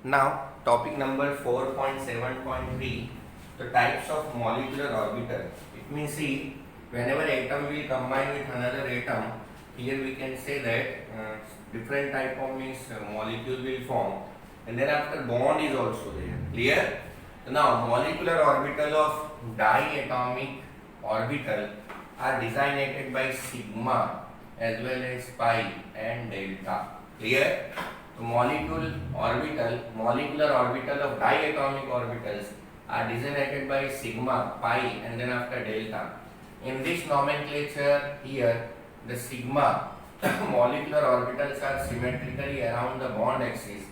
Now, topic number 4.7.3, the types of molecular orbital. It means, see, whenever atom will combine with another atom, here we can say that different type of means molecule will form, and then after bond is also there. Clear? Now, molecular orbital of diatomic orbital are designated by sigma as well as pi and delta. Clear? So molecular orbital of diatomic orbitals are designated by sigma, pi, and then after delta. In this nomenclature here, the sigma molecular orbitals are symmetrically around the bond axis,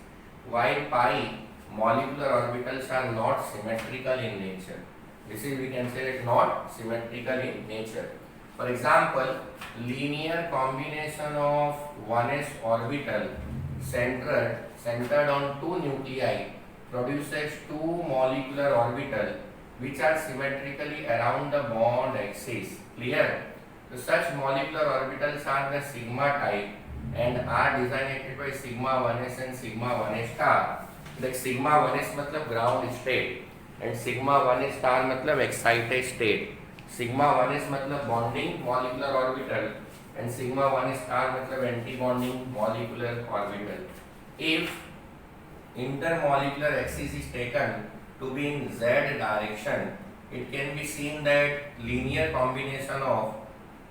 while pi molecular orbitals are not symmetrical in nature. This is, we can say, that not symmetrical in nature. For example, linear combination of 1s orbital centered on two nuclei produces two molecular orbital which are symmetrically around the bond axis. Clear? So such molecular orbitals are the sigma type and are designated by sigma 1s and sigma 1s star. Like sigma 1s मतलब ground state and sigma 1s star मतलब excited state. sigma 1s मतलब bonding molecular orbital and sigma 1 star मतलब anti-bonding molecular orbital. If intermolecular axis is taken to be in z direction, it can be seen that linear combination of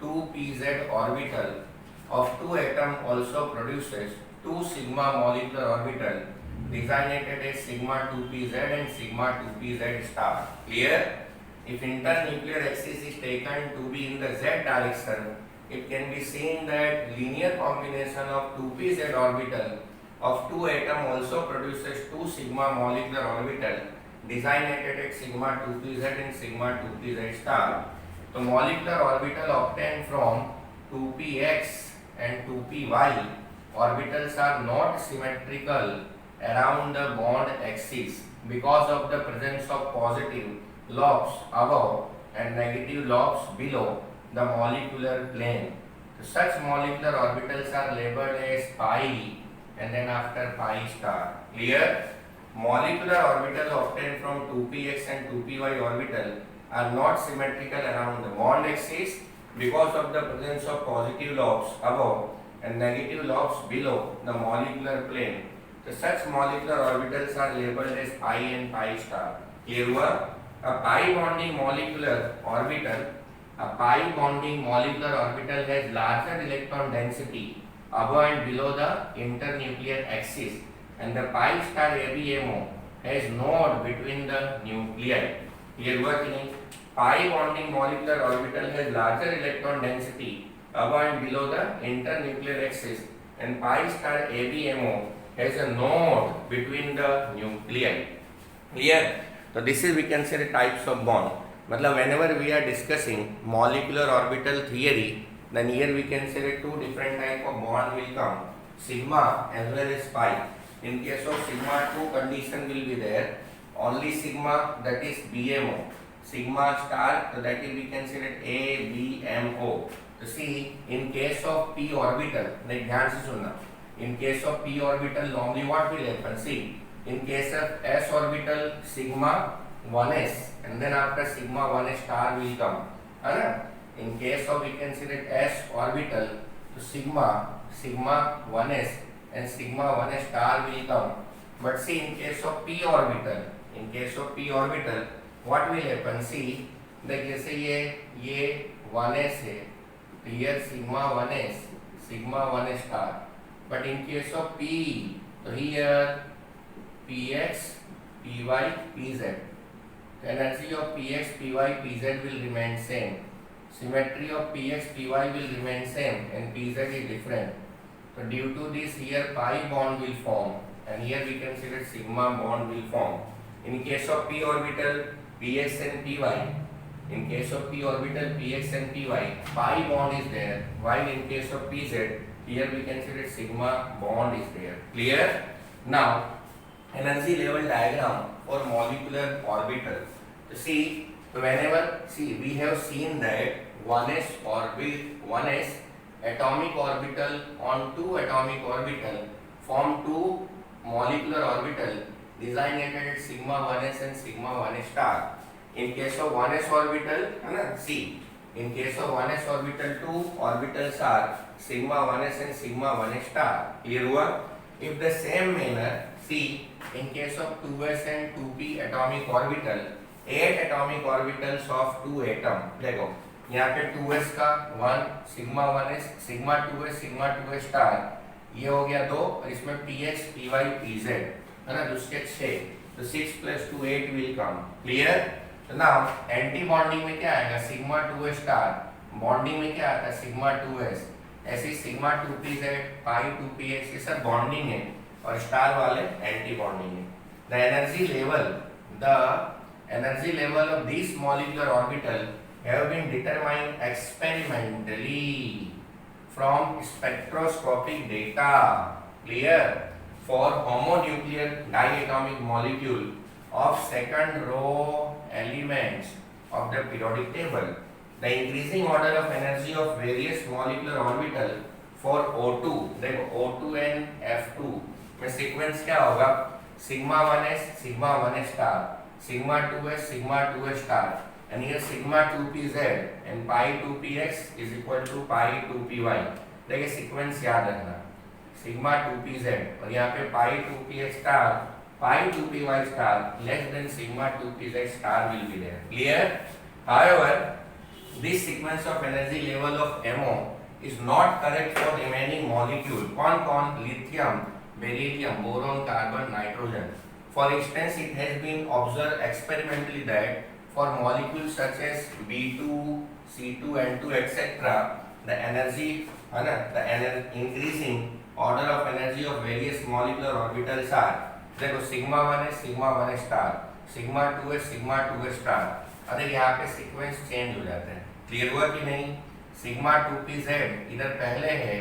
two pz orbital of two atom also produces two sigma molecular orbital designated as sigma 2pz and sigma 2pz star. Clear? If internuclear axis is taken to be in the z direction, it can be seen that linear combination of 2pz orbital of two atom also produces two sigma molecular orbital designated at sigma 2pz and sigma 2pz star. The molecular orbital obtained from 2px and 2py orbitals are not symmetrical around the bond axis because of the presence of positive lobes above and negative lobes below the molecular plane. So such molecular orbitals are labeled as pi and then after pi star. Clear? Molecular orbital obtained from 2px and 2py orbital are not symmetrical around the bond axis because of the presence of positive lobes above and negative lobes below the molecular plane. So such molecular orbitals are labeled as pi and pi star. Clear हुआ? A pi bonding molecular orbital has larger electron density above and below the internuclear axis, and the pi star ABMO has node between the nuclei. Clear हुआ कि नहीं? Pi bonding molecular orbital has larger electron density above and below the internuclear axis, and pi star ABMO has a node between the nuclei. Clear? So this is, we can say, the types of bond. मतलब whenever we are discussing molecular orbital theory, then here we can say that two different type of bond will come, sigma as well as pi. In case of sigma, two condition will be there. Only sigma, that is BMO. Sigma star, so that is, we can say that ABMO. So see, in case of p orbital, like ध्यान से सुनना. In case of p orbital, normally what will happen? See, in case of s orbital, sigma 1s and then after sigma 1 star will come. In case of, we can say that s orbital, so sigma 1s and sigma 1 star will come. But see, in case of p orbital, what will happen? See, like जैसे ये 1s है, तो here sigma 1 star. But in case of p, so here px, py, pz. The energy of px, py, pz will remain same. Symmetry of px, py will remain same and pz is different. So due to this, here pi bond will form and here we can see that sigma bond will form. In case of p orbital, px and py. In case of p orbital, px and py, pi bond is there. While in case of pz, here we can see that sigma bond is there. Clear? Now, energy level diagram for molecular orbital. So see, whenever, see, we have seen that 1s atomic orbital on two atomic orbital form two molecular orbital designated at sigma 1s and sigma 1s star. In case of 1s orbital, है ना, C. In case of 1s orbital, two orbitals are sigma 1s and sigma 1s star. Clear हुआ? If the same manner, C. In case of 2s and 2p atomic orbital, 8 atomic orbitals of 2 atom. देखो यहाँ पे 2s का 1 sigma 1s sigma 2s sigma 2s star, ये हो गया 2 और इसमें px py pz है ना, उसके 6, तो 6 + 2 8 will come. Clear? तो नाउ एंटी बॉन्डिंग में क्या आएगा, सिग्मा 2s स्टार, बॉन्डिंग में क्या आता है सिग्मा 2s, ऐसे सिग्मा 2pz पाई 2px ये सब बॉन्डिंग है और स्टार वाले एंटी बॉन्डिंग है. The energy level of this molecular orbital have been determined experimentally from spectroscopic data. Clear? For homonuclear diatomic molecule of second row elements of the periodic table, the increasing order of energy of various molecular orbital for O2, देखो O2 and F2 में sequence क्या होगा, sigma 1s sigma 1s star, sigma 2s sigma 2s star, and here sigma 2pz and pi 2px is equal to pi 2py. देखिए sequence याद रखना, sigma 2pz और यहाँ पे pi 2px star pi 2py star less than sigma 2pz star will be there. Clear? However, this sequence of energy level of MO is not correct for remaining molecule. कौन lithium, beryllium, boron, carbon, nitrogen. For instance, it has been observed experimentally that for molecules such as B2, C2, N2, etc., the energy, the increasing order of energy of various molecular orbitals are, देखो sigma 1s sigma 1s star, sigma 2s sigma 2s star. अरे यहाँ पे sequence change हो जाते हैं. Clear हुआ कि नहीं? सिग्मा 2pz इधर पहले है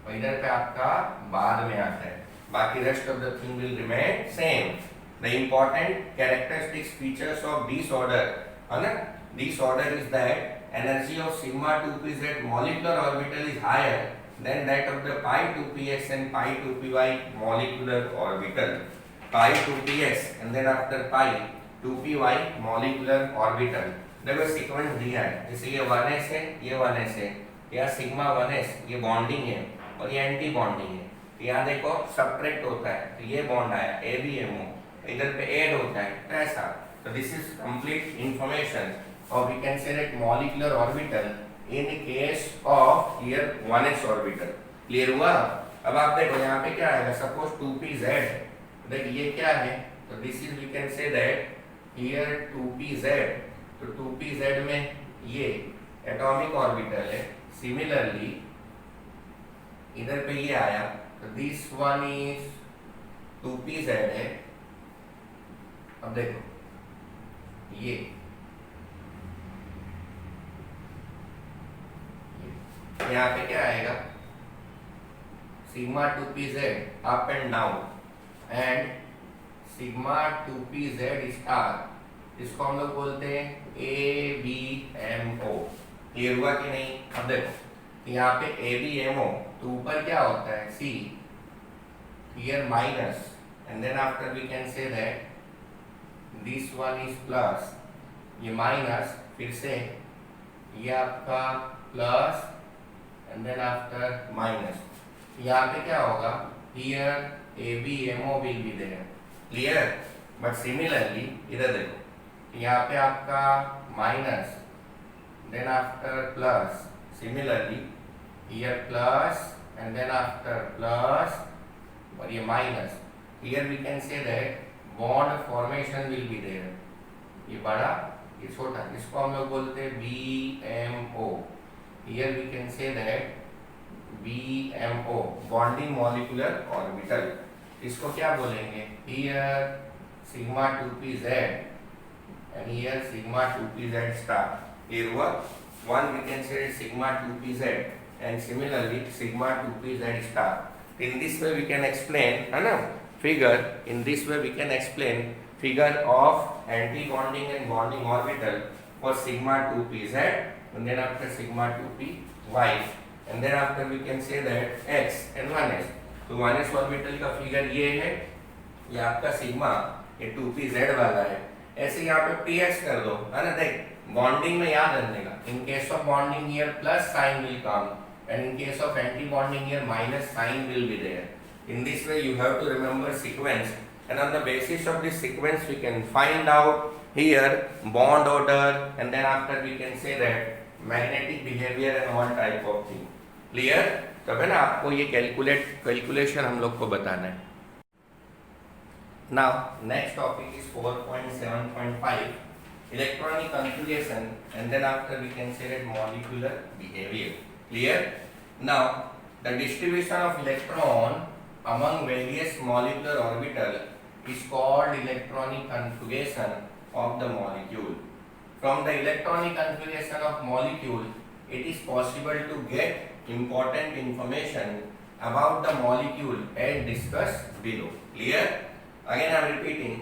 और इधर पे आपका बाद में आता है, बाकी rest of the thing will remain same. The important characteristics features of this order, है ना? This order is that energy of sigma 2pz molecular orbital is higher than that of the pi 2px and pi 2py molecular orbital. Pi 2px and then after pi 2py molecular orbital. देखो sequence दिया है, जैसे ये 1s है, ये 1s है, या sigma 1s ये बॉन्डिंग है और ये एंटी बॉन्डिंग है. यहाँ देखो सब्ट्रैक्ट होता है, तो ये बॉन्ड आया ABMO, इधर पे ऐड होता है, तो ऐसा. तो दिस इज कंप्लीट इंफॉर्मेशन और we can say that molecular orbital in case of here 1s orbital. Clear हुआ? अब आप देखो यहाँ पे क्या आएगा, सपोज 2pz, देखिए ये क्या है, तो this is we can say that here 2pz, तो 2pz में ये एटॉमिक ऑर्बिटल है. सिमिलरली इधर पे ये आया, तो दिस वन इज 2pz है. अब देखो ये यहाँ पे क्या आएगा, sigma 2pz up and down and sigma 2pz star, इसको हम लोग बोलते हैं ABMO. क्लियर हुआ कि नहीं? अब देखो यहाँ पे ABMO, तो ऊपर क्या होता है C, here minus, and then after we can say that this one is plus, ये माइनस, फिर से ये आपका plus and then after minus. यहाँ पे क्या होगा, here ABMO will be there. Clear? But similarly इधर देखो, यहाँ पे आपका minus then after plus, similarly here plus and then after plus और ये minus. here we can say that bond formation will be there. ये बड़ा ये छोटा, इसको हम लोग बोलते हैं BMO. Here we can say that BMO, bonding molecular orbital. इसको क्या बोलेंगे, here sigma 2pz and here sigma 2pz star. Here one we can say sigma 2pz and similarly sigma 2pz star. In this way we can explain, है ना, figure. In this way we can explain figure of anti-bonding and bonding orbital for sigma 2pz and then after sigma 2py and then after we can say that x and 1s. तो 1s orbital का figure ये है, ये आपका sigma, ये 2pz वाला है, ऐसे यहाँ पे px कर दो, है ना। देख बॉन्डिंग में याद रखने का, इन case of bonding here plus sign will come and in case of anti bonding here minus sign will be there. In this way you have to remember sequence, and on the basis of this sequence we can find out here bond order, and then after we can say that magnetic behavior and all type of thing. Clear? तब है ना आपको ये calculation हम लोग को बताना है. Now next topic is 4.7.5 electronic configuration, and then after we can say that molecular behavior. Clear? Now the distribution of electron among various molecular orbital is called electronic configuration of the molecule. From the electronic configuration of molecule, it is possible to get important information about the molecule as discussed below. Clear? Again I am repeating,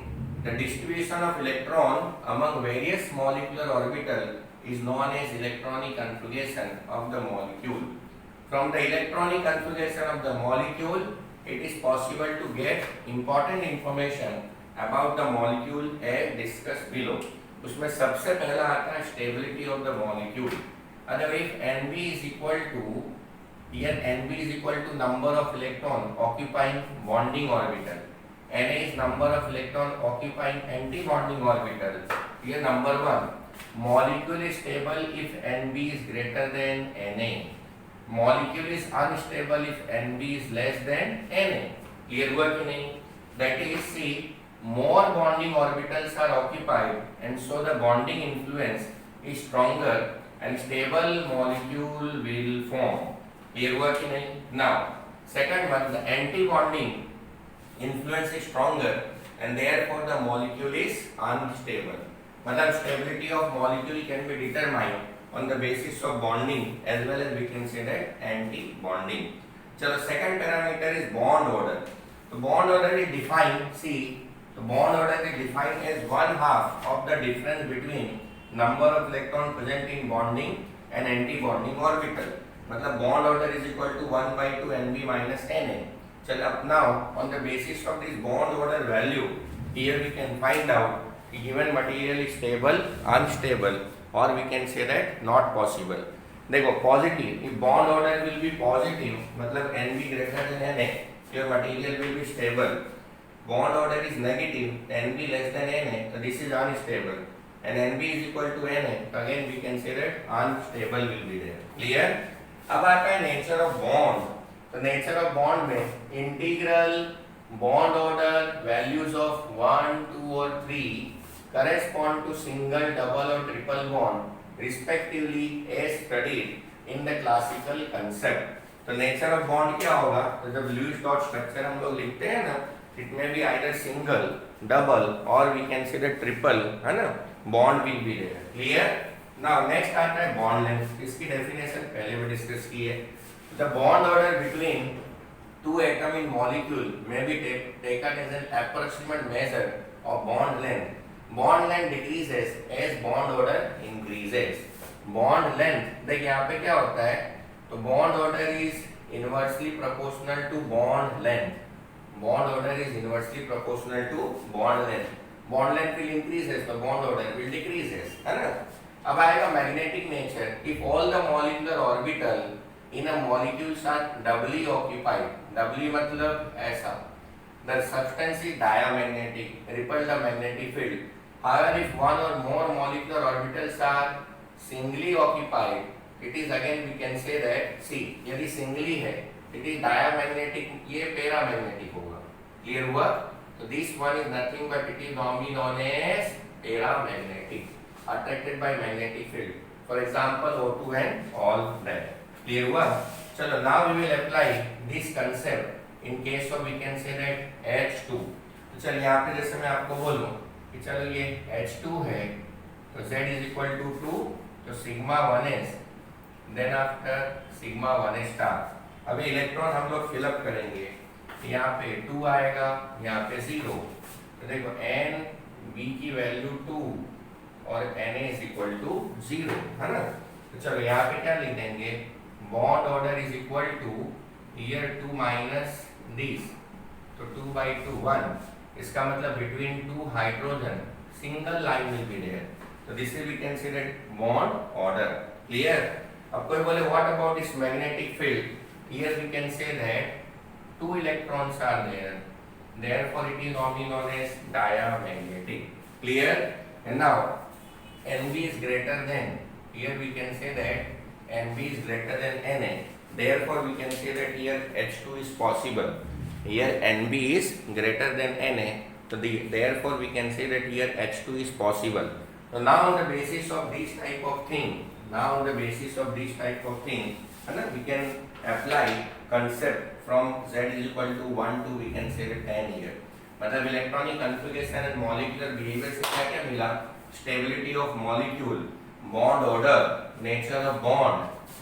the distribution of electron among various molecular orbital is known as electronic configuration of the molecule. From the electronic configuration of the molecule, it is possible to get important information about the molecule as discussed below. उसमें सबसे पहला आता है stability of the molecule. Otherwise, Nb is equal to, here Nb is equal to number of electron occupying bonding orbital. Na is number of electron occupying anti-bonding orbital. Here number 1. Molecule is stable if Nb is greater than Na. Molecule is unstable if Nb is less than Na. Clear हुआ कि नहीं? That is, see, more bonding orbitals are occupied, and so the bonding influence is stronger and stable molecule will form. Clear हुआ कि नहीं? Now, second one, the anti-bonding influence is stronger, and therefore the molecule is unstable. मतलब stability of molecule can be determined on the basis of bonding as well as we can say that anti-bonding. चलो second parameter is bond order. तो bond order is defined, see, the bond order is defined as 1/2 of the difference between number of electron present in bonding and anti-bonding orbital. मतलब bond order is equal to 1/2 Nb minus Na. चल अब now on the basis of this bond order value, here we can find out given material is stable, unstable, or we can say that not possible. देखो positive, if bond order will be positive, मतलब Nb greater than Na, your material will be stable. Bond order is negative, Nb less than Na, so this is unstable. And Nb is equal to Na, again we can say that unstable will be there. Clear? अब आता है nature of bond. तो nature of bond में integral bond order values of 1, 2 or 3 correspond to single, double or triple bond respectively as studied in the classical concept. तो nature of bond क्या होगा? तो जब Lewis dot structure हम लोग लिखते हैं ना, it may be either single, double or we can say the triple, है ना, bond will be there. Clear? Now next आता है bond length. इसकी definition पहले भी discuss की है. The bond order between two atoms in molecule may be taken as an approximate measure of bond length. Bond length decreases as bond order increases. Bond length, देख यहाँ पे क्या होता है? तो bond order is inversely proportional to bond length. Bond order is inversely proportional to bond length. Bond length will increases, तो bond order will decreases, है ना? अब आएगा magnetic nature. If all the molecular orbital in a molecules are doubly occupied, doubly मतलब ऐसा, the substance is diamagnetic, repel the magnetic field. However, if one or more molecular orbitals are singly occupied, it is again we can say that, see, यदि singly है, it is diamagnetic, ये paramagnetic होगा. Clear हुआ? So this one is nothing but it is normally known as paramagnetic, attracted by magnetic field. For example, O2 and all that. Clear हुआ? चलो now we will apply this concept in case of we can say that H2. तो चल यहाँ पे जैसे मैं आपको बोलूँ कि चलो ये H2 है, तो Z is equal to 2, तो sigma 1s, then after sigma 1s star. अभी इलेक्ट्रॉन हम लोग फिलअप करेंगे, यहाँ पे 2 आएगा, यहाँ पे 0, तो देखो n b की वैल्यू 2 और Na is equal to 0, है ना? तो चलो यहाँ पे क्या लिख देंगे? Bond order is equal to here 2 minus this, तो 2/2 1, इसका मतलब between two hydrogen single line will be there. So this is we consider bond order. Clear? अब कोई बोले what about this magnetic field? Here we can say that two electrons are there. Therefore it is only known as diamagnetic. Clear? And now Nb is greater than, here we can say that Nb is greater than Na. Therefore we can say that here H2 is possible. Here Nb is greater than Na. So therefore we can say that here H2 is possible. So now on the basis of this type of thing, we can apply concept from Z is equal to 1 to we can say that 10 here. मतलब electronic configuration and molecular behaviour से क्या क्या मिला? Stability of molecule, bond order, nature of bond,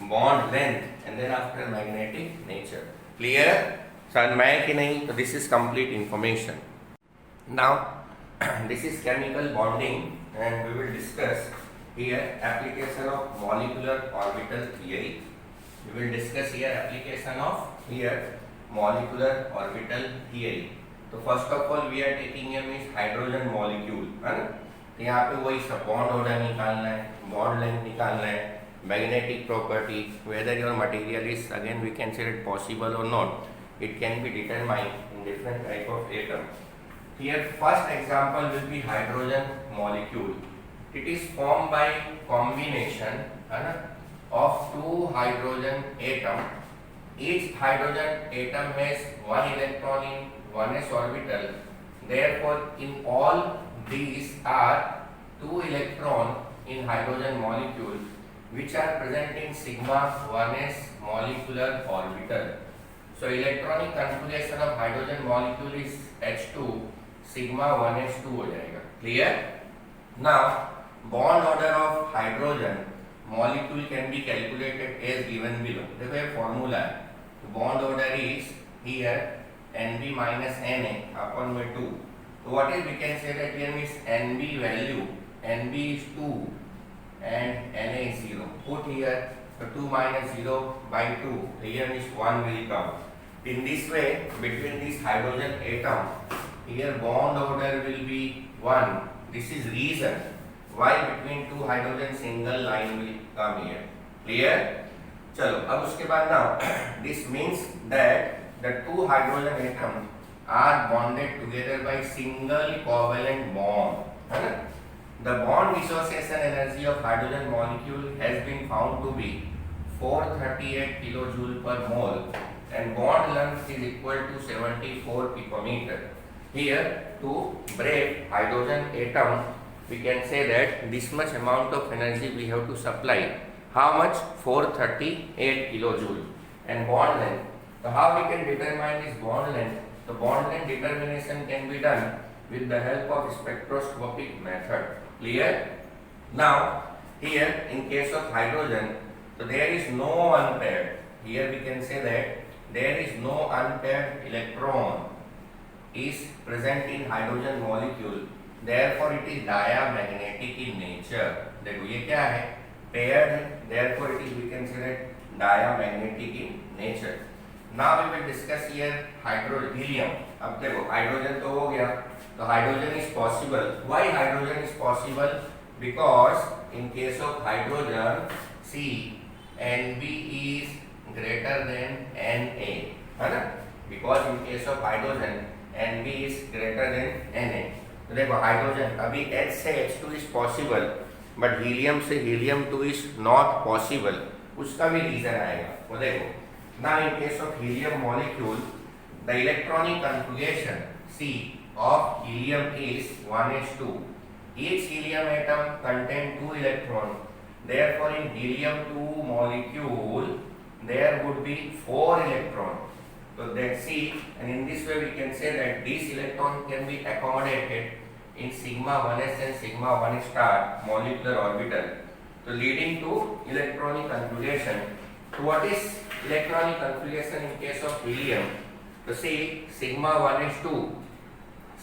bond length and then after magnetic nature. Clear? समझ में आया कि नहीं? तो this is complete information. Now this is chemical bonding and we will discuss here application of molecular orbital theory. We will discuss here application of here molecular orbital theory. तो first of all we are taking here means hydrogen molecule, है ना? तो यहाँ पे वही सब bond order निकालना है, बॉन्ड लेंथ निकालना है, magnetic property, whether your material is again we can say it possible और not, it can be determined in different type of atom. Here first example will be hydrogen molecule. It is formed by combination of two hydrogen atom. Each hydrogen atom has one electron in 1s orbital. Therefore, in all these are two electron in hydrogen molecule which are present in sigma 1s molecular orbital. So, electronic configuration of hydrogen molecule is H2 sigma 1s2 हो जाएगा. Clear? Now, bond order of hydrogen molecule can be calculated as given below. देखो ये formula है. Bond order is here Nb minus Na upon by 2. So what is we can say that here means Nb value, Nb is 2 and Na is 0. Put here so 2 minus 0 by 2. Here means 1 will come. In this way between this hydrogen atom here bond order will be 1. This is reason why between two hydrogen single line will come here. Clear? चलो अब उसके बाद now this means that the two hydrogen atoms are bonded together by single covalent bond. है ना? The bond dissociation energy of hydrogen molecule has been found to be 438 kilojoule per mole and bond length is equal to 74 picometer. Here to break hydrogen atom we can say that this much amount of energy we have to supply. How much? 438 kilojoule. And bond length. So how we can determine this bond length? The bond length determination can be done with the help of spectroscopic method. Clear? Now here in case of hydrogen, so there is no unpaired. Here we can say that there is no unpaired electron is present in hydrogen molecule. Therefore it is diamagnetic in nature. देखो ये क्या है? Paired है. Therefore it is we can say that diamagnetic in nature. Now we will discuss here helium. अब देखो hydrogen तो हो गया, तो hydrogen is possible. Why hydrogen is possible? Because in case of hydrogen, see Nb is greater than Na, है ना? Because in case of hydrogen, Nb is greater than Na. तो देखो हाइड्रोजन अभी H से H2 is possible but helium से helium 2 is not possible. उसका भी reason आएगा. वो देखो now in case of helium molecule the electronic configuration C of helium is 1s2. Each helium atom contains 2 electrons. Therefore in helium 2 molecule there would be 4 electrons. So that's C, and in this way we can say that this electron can be accommodated in sigma 1s and sigma 1 star molecular orbital. So leading to electronic configuration. So what is electronic configuration in case of helium? So see sigma 1s2,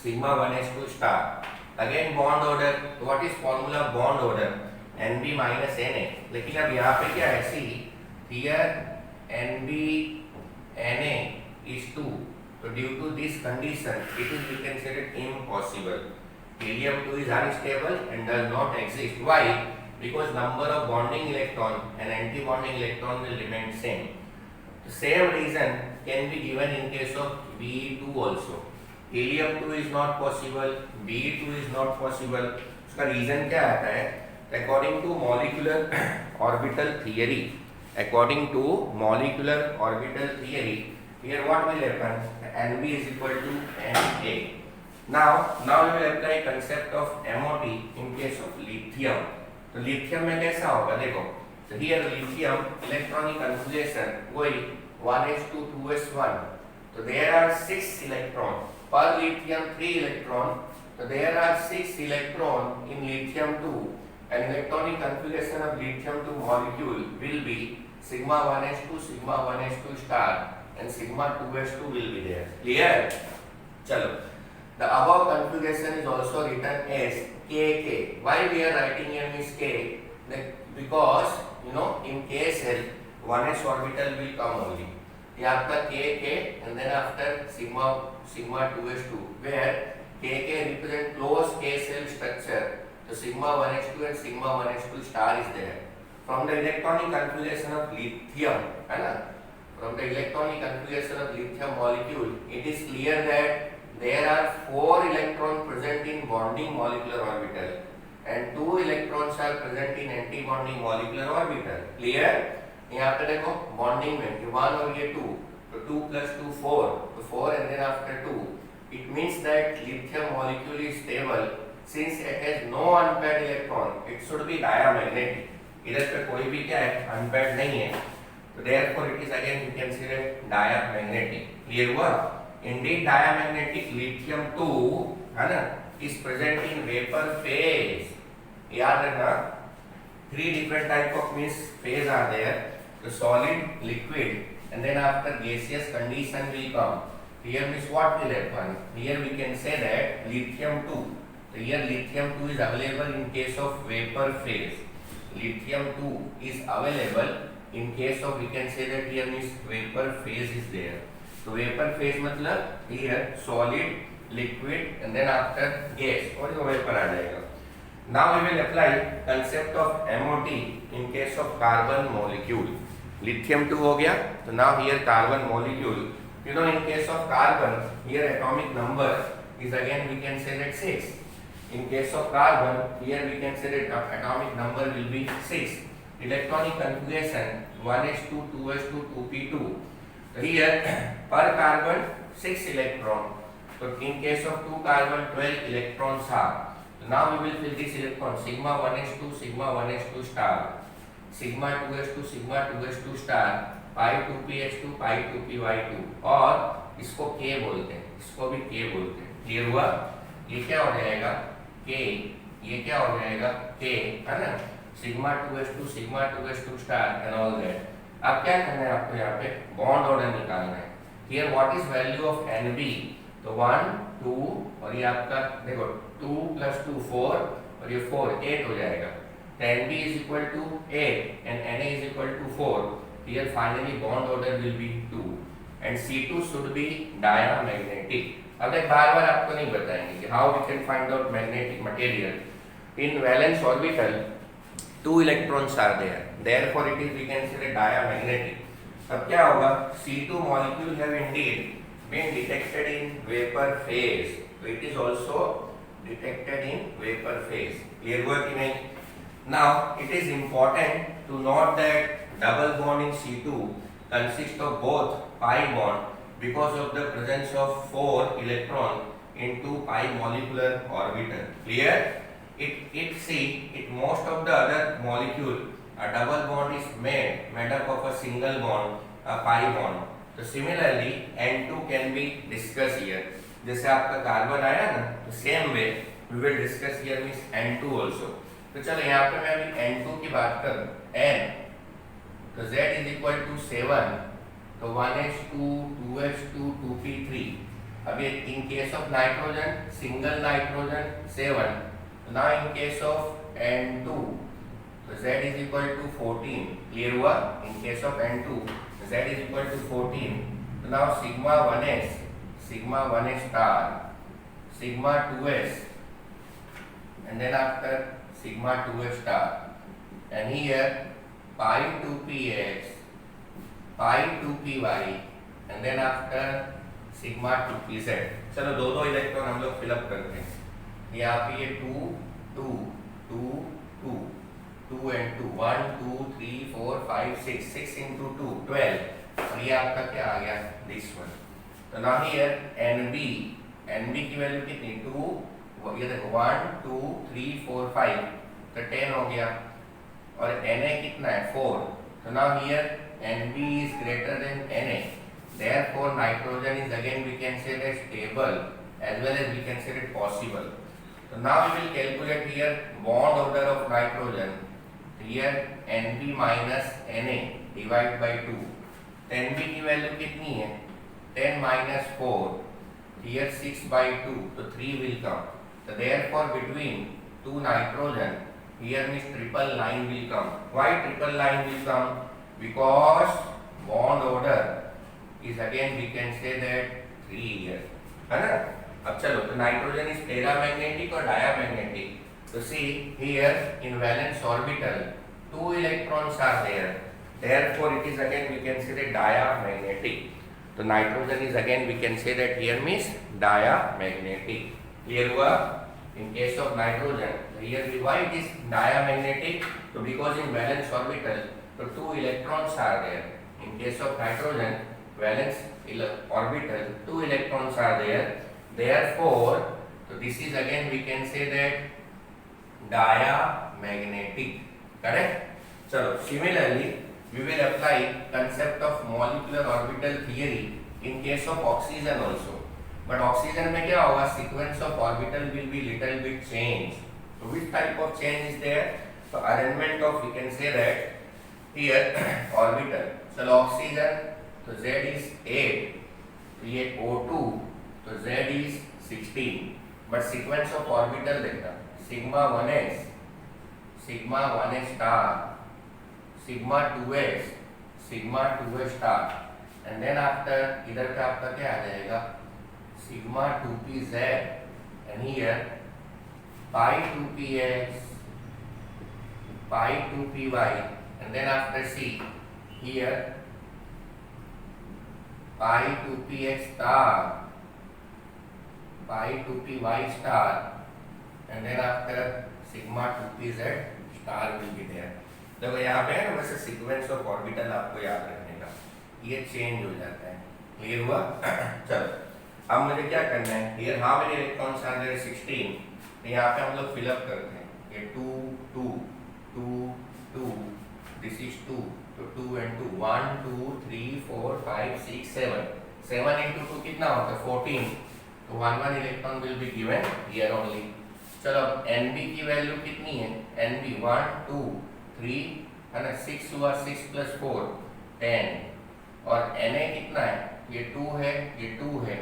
sigma 1s2 star. Again bond order. So what is formula bond order? Nb minus Na. लेकिन अब यहाँ पे क्या है? See here Nb Na is 2 So due to this condition, it is we considered impossible. Helium-2 is unstable and does not exist. Why? Because number of bonding electron and anti-bonding electron will remain same. The same reason can be given in case of Be2 also. Helium-2 is not possible, Be2 is not possible. उसका reason क्या आता है? According to molecular orbital theory, here what will happen? Nb is equal to Na. Now we will apply concept of MOT in case of lithium. तो lithium में कैसा होगा देखो. So here lithium electronic configuration वही 1s2 2s1. So there are 6 electron per lithium 3 electron. So there are 6 electron in lithium 2. And electronic configuration of lithium 2 molecule will be sigma 1s2 sigma 1s2 star and sigma 2s2 will be there. Clear? Chalo. The above configuration is also written as Kk. Why we are writing here is K? Because in K cell 1s orbital will come only. ये आपका Kk and then after sigma 2s2 where Kk represent close K cell structure. So sigma 1s2 and sigma 1s2 star is there. From the electronic configuration of lithium, from the electronic configuration of lithium molecule, it is clear that there are 4 electrons present in bonding molecular orbital and 2 electrons are present in anti-bonding molecular orbital. Clear? यहाँ पे देखो bonding में 1 और ये 2, तो 2 plus 2 4, तो 4 and then after 2. It means that lithium molecule is stable since it has no unpaired electron. It should be diamagnetic. इधर पे कोई भी क्या है unpaired नहीं है. So therefore it is again considered diamagnetic. Clear हुआ? Indeed diamagnetic lithium 2 है ना is present in vapor phase. याद रखना 3 different type of phase are there. The solid, liquid and then after gaseous condition will come. Here means what will happen? Here we can say that lithium 2. So here lithium 2 is available in case of vapor phase. Lithium 2 is available in case of we can say that here means vapor phase is there. So vapor phase मतलब here solid, liquid and then after gas और जो vapor आ जाएगा. Now we will apply concept of MOT in case of carbon molecule. Lithium 2 हो गया. So now here carbon molecule. In case of carbon, here atomic number is again we can say that 6. In case of carbon, here we can say that atomic number will be 6. Electronic configuration 1s2, 2s2, 2p2. So here per carbon 6 electron. So in case of 2 carbon 12 electrons are. So now we will fill this electron sigma 1s2, sigma 1s2 star, sigma 2s2, sigma 2s2 star, pi 2ph2, pi 2py2 और इसको k बोलते हैं, इसको भी k बोलते हैं. Clear हुआ? ये क्या हो जाएगा k, ये क्या हो जाएगा k है ना sigma 2s2, sigma 2s2 star and all that. अब क्या करना है आपको यहाँ पे बॉन्ड ऑर्डर निकालना है. Here what is value of Nb? तो 1 2 और ये आपका देखो 2 plus 2 4 और ये 4 8 हो जाएगा. तो Nb is equal to 8 and Na is equal to 4. Here finally bond order will be 2 and C2 should be diamagnetic. अब एक बार आपको नहीं बताएंगे कि how we can find out magnetic material. In valence orbital 2 electrons are there. Therefore it is we can say diamagnetic. अब क्या होगा? C2 molecule have indeed been detected in vapor phase. So it is also detected in vapor phase. Clear हुआ कि नहीं? Now it is important to note that double bond in C2 consists of both pi bond because of the presence of 4 electron in 2 pi molecular orbital. Clear? It most of the other molecule a double bond is made up of a single bond, a pi bond. So similarly N2 can be discussed here. जैसे आपका carbon आया ना तो same way we will discuss here means N2 also. तो चलो यहाँ पे मैं अभी N2 की बात करूँ N तो Z is equal to 7 तो 1s2 2s2 2p3. अब ये in case of nitrogen single nitrogen 7. Now in case of N2 तो Z is equal to 14. Clear हुआ? In case of N2 Z is equal to 14. So now sigma 1s sigma 1s star, sigma 2s, and then after sigma 2s star, and here pi 2px, pi 2py, and then after sigma 2pz. चलो दो दो electron हम लोग fill up करते हैं। यहाँ पे ये 2 2 2 2 2 and 2 1 2 3 4 5 6 6 into 2 12, और ये आपका क्या आ गया दिस वन। तो नाउ हियर NB की वैल्यू कितनी 2, ये देखो 1 2 3 4 5, तो 10 हो गया, और Na कितना है 4। तो now here NB is greater than Na, therefore nitrogen is again we can say that stable as well as we can say that possible. So now we will calculate here bond order of nitrogen. Here Nb minus Na divide by 2, 10b की value कितनी है 10 minus 4, here 6 by 2, so 3 will come. So therefore between two nitrogen, here means triple line will come. Why triple line will come? Because bond order is again we can say that 3 here, है ना। अब चलो, तो nitrogen is paramagnetic और diamagnetic. तो see here in valence orbital 2 electrons are there, therefore it is again we can say that diamagnetic. तो nitrogen is again we can say that here means diamagnetic. Clear हुआ? In case of nitrogen, here why it is diamagnetic? So because in valence orbital, so 2 electrons are there. In case of nitrogen, valence orbital 2 electrons are there. Therefore, so this is again we can say that diamagnetic. Correct? So similarly, we will apply concept of molecular orbital theory in case of oxygen also. But oxygen में क्या होगा? Sequence of orbital will be little bit changed. So which type of change is there? So arrangement of we can say that here orbital. So oxygen, so Z is 8, तो ये O2, तो Z is 16. But sequence of orbital देखना sigma 1s, sigma 1s star, sigma 2s, sigma 2s star, and then after इधर का आपका क्या आ जाएगा sigma 2pz, and here pi 2px, pi 2py, and then after C here pi 2px star, pi 2py star, and then after sigma 2pz star will be there. देखो यहाँ पे है ना वैसे सीक्वेंस ऑफ ऑर्बिटल आपको याद रखने का, ये चेंज हो जाता है। क्लियर हुआ? चलो अब मुझे क्या करना है, here how many electrons are there 16, तो यहाँ पे हम लोग फिलअप करते हैं। ये 2 2 2 2, दिस इज 2, तो 2 and 2 1 2 3 4 5 6 7, 7 into 2 कितना होता है 14, तो 1 electron will be given here only. चलो Nb की वैल्यू कितनी है, Nb 1 2 3 है ना, 6 हुआ, 6 plus 4 10, और Na कितना है, ये 2 है, ये 2 है,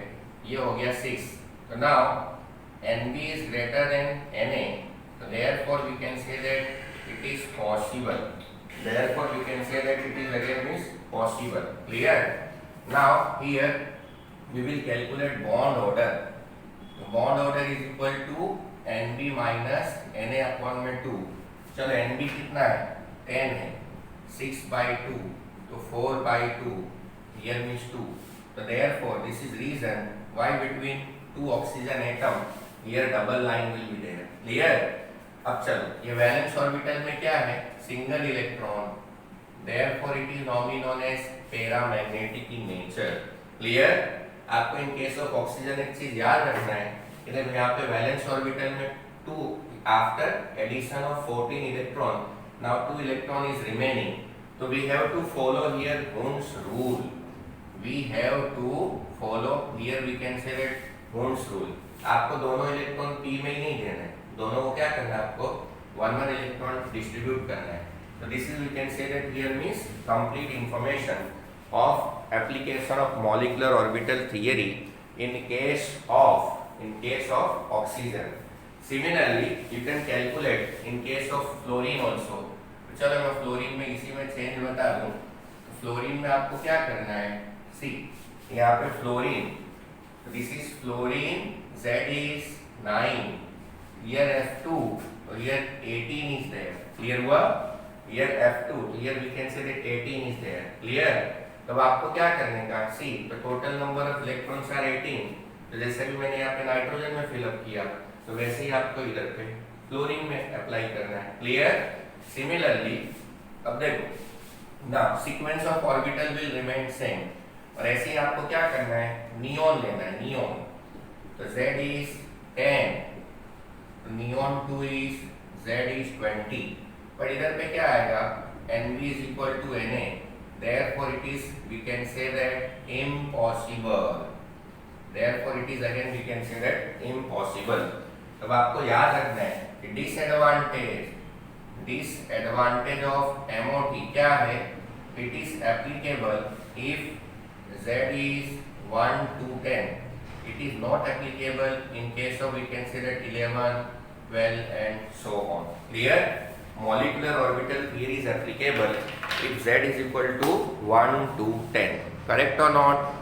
ये हो गया 6। तो now Nb is greater than Na, so therefore we can say that it is possible. Therefore we can say that it is again is possible. Clear? Now here we will calculate bond order. So bond order is equal to Nb minus Na upon में 2। चलो Nb कितना है 10 है, 6 by 2, तो 4 by 2, here means 2. So therefore this is reason why between two oxygen atom here double line will be there. Clear? अब चलो ये valence orbital में क्या है, single electron, therefore it is normally known as paramagnetic in nature. Clear? आपको इन case of oxygen एक चीज याद रखना है, देखो यहाँ पे वैलेंस ऑर्बिटल में 2 after addition of 14 electron, now 2 electron is remaining, so we have to follow here Hund's rule. We have to follow here we can say that Hund's rule. आपको दोनों इलेक्ट्रॉन p में ही नहीं देना है, दोनों को क्या करना है, आपको 1 इलेक्ट्रॉन डिस्ट्रीब्यूट करना है। So this is we can say that here means complete information of application of molecular orbital theory in case of oxygen. Similarly, you can calculate in case of fluorine also. चलो मैं fluorine में इसी में change बता दूं। तो fluorine में आपको क्या करना है, सी यहाँ पे fluorine So this is fluorine, Z is 9. Here F2, so here 18 is there. Clear हुआ? Here F2, here we can say that 18 is there. Clear? तब आपको क्या करने का? See, the total number of electrons are 18. तो जैसे भी मैंने यहाँ पे नाइट्रोजन में फिलअप किया, तो वैसे ही आपको इधर पे फ्लोरीन में अप्लाई करना है. क्लियर? सिमिलरली, अब देखो ना, sequence of orbital will remain same. और ऐसे ही आपको क्या करना है? नियॉन लेना है. नियॉन, तो Z is 10, neon 2 is Z is 20. पर इधर पे क्या आएगा? Nb is equal to Na. Therefore it is, we can say that impossible. Therefore it is, again we can say that impossible. तब आपको याद रखना है कि disadvantage of MOT क्या है? It is applicable if Z is 1 to 10. It is not applicable in case of, we can say that 11, 12 and so on. Clear? Molecular orbital theory is applicable if Z is equal to 1 to 10. Correct or not?